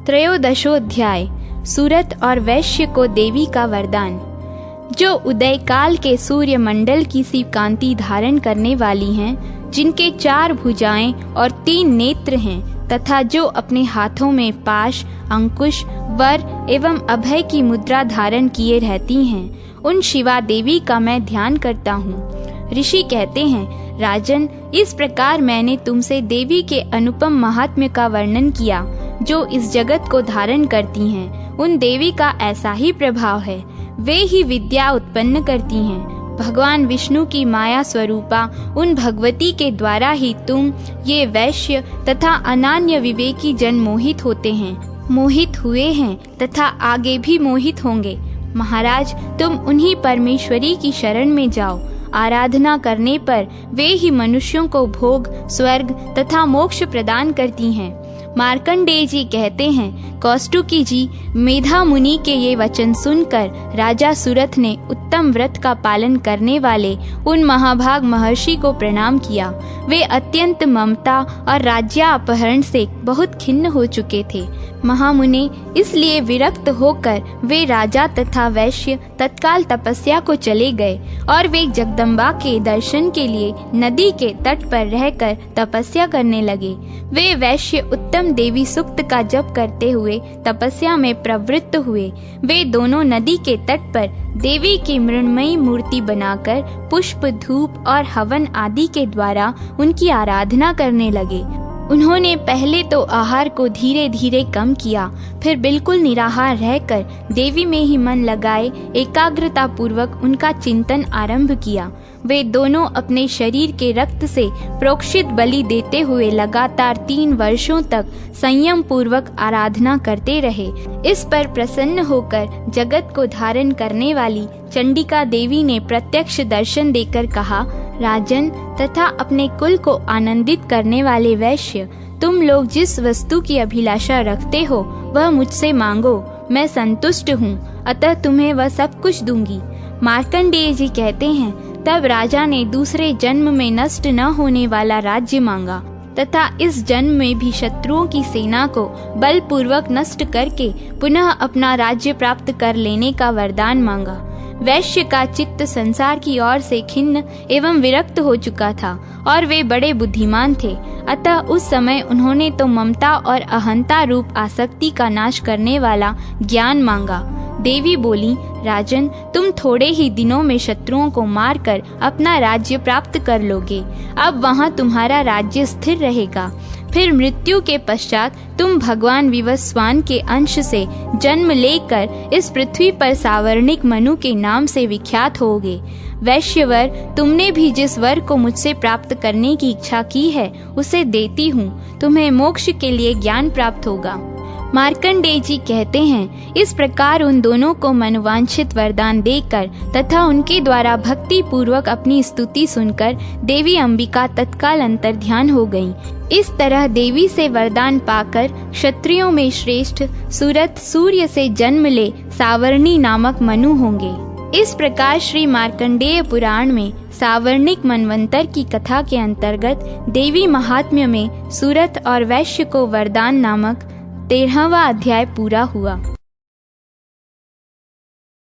त्रयोदशोऽध्याय। सूरत और वैश्य को देवी का वरदान। जो उदय काल के सूर्य मंडल की सी कांति धारण करने वाली हैं, जिनके 4 भुजाएं और 3 नेत्र हैं, तथा जो अपने हाथों में पाश, अंकुश, वर एवं अभय की मुद्रा धारण किए रहती हैं, उन शिवा देवी का मैं ध्यान करता हूँ। ऋषि कहते हैं, राजन, इस प्रकार मैंने तुमसे देवी के अनुपम महात्म्य का वर्णन किया, जो इस जगत को धारण करती हैं। उन देवी का ऐसा ही प्रभाव है, वे ही विद्या उत्पन्न करती हैं। भगवान विष्णु की माया स्वरूपा उन भगवती के द्वारा ही तुम ये वैश्य तथा अनान्य विवेकी जन मोहित होते हैं, मोहित हुए हैं तथा आगे भी मोहित होंगे। महाराज, तुम उन्हीं परमेश्वरी की शरण में जाओ। आराधना करने पर वे ही मनुष्यों को भोग, स्वर्ग तथा मोक्ष प्रदान करती हैं। मार्कंडेय जी कहते हैं, कौष्टुकी जी, मेधा मुनि के ये वचन सुनकर राजा सूरत ने उत्तम व्रत का पालन करने वाले उन महाभाग महर्षि को प्रणाम किया। वे अत्यंत ममता और राज्यापहरण से बहुत खिन्न हो चुके थे। महामुनि, इसलिए विरक्त होकर वे राजा तथा वैश्य तत्काल तपस्या को चले गए और वे जगदम्बा के दर्शन के लिए नदी के तट पर रहकर तपस्या करने लगे। वे वैश्य उत्तम देवी सूक्त का जप करते हुए तपस्या में प्रवृत्त हुए। वे दोनों नदी के तट पर देवी की मृण्मयी मूर्ति बनाकर पुष्प, धूप और हवन आदि के द्वारा उनकी आराधना करने लगे। उन्होंने पहले तो आहार को धीरे धीरे कम किया, फिर बिल्कुल निराहार रहकर देवी में ही मन लगाए एकाग्रता पूर्वक उनका चिंतन आरंभ किया। वे दोनों अपने शरीर के रक्त से प्रोक्षित बलि देते हुए लगातार 3 वर्षों तक संयम पूर्वक आराधना करते रहे। इस पर प्रसन्न होकर जगत को धारण करने वाली चंडिका देवी ने प्रत्यक्ष दर्शन देकर कहा, राजन तथा अपने कुल को आनंदित करने वाले वैश्य, तुम लोग जिस वस्तु की अभिलाषा रखते हो वह मुझसे मांगो, मैं संतुष्ट हूँ, अतः तुम्हें वह सब कुछ दूंगी। मार्कंडेय जी कहते हैं, तब राजा ने दूसरे जन्म में नष्ट न होने वाला राज्य मांगा तथा इस जन्म में भी शत्रुओं की सेना को बलपूर्वक नष्ट करके पुनः अपना राज्य प्राप्त कर लेने का वरदान मांगा। वैश्य का चित्त संसार की ओर से खिन्न एवं विरक्त हो चुका था और वे बड़े बुद्धिमान थे, अतः उस समय उन्होंने तो ममता और अहंता रूप आसक्ति का नाश करने वाला ज्ञान मांगा। देवी बोली, राजन, तुम थोड़े ही दिनों में शत्रुओं को मारकर अपना राज्य प्राप्त कर लोगे। अब वहाँ तुम्हारा राज्य स्थिर रहेगा। फिर मृत्यु के पश्चात तुम भगवान विवस्वान के अंश से जन्म लेकर इस पृथ्वी पर सावर्णिक मनु के नाम से विख्यात होगे। वैश्यवर, तुमने भी जिस वर को मुझसे प्राप्त करने की इच्छा की है उसे देती हूँ। तुम्हें मोक्ष के लिए ज्ञान प्राप्त होगा। मार्कंडेय जी कहते हैं, इस प्रकार उन दोनों को मनवांछित वरदान देकर तथा उनके द्वारा भक्ति पूर्वक अपनी स्तुति सुनकर देवी अंबिका तत्काल अंतर ध्यान हो गईं। इस तरह देवी से वरदान पाकर क्षत्रियों में श्रेष्ठ सूरत सूर्य से जन्म ले सावर्णी नामक मनु होंगे। इस प्रकार श्री मार्कंडेय पुराण में सावर्णिक मनवंतर की कथा के अंतर्गत देवी महात्म्य में सूरत और वैश्य को वरदान नामक 13वां अध्याय पूरा हुआ।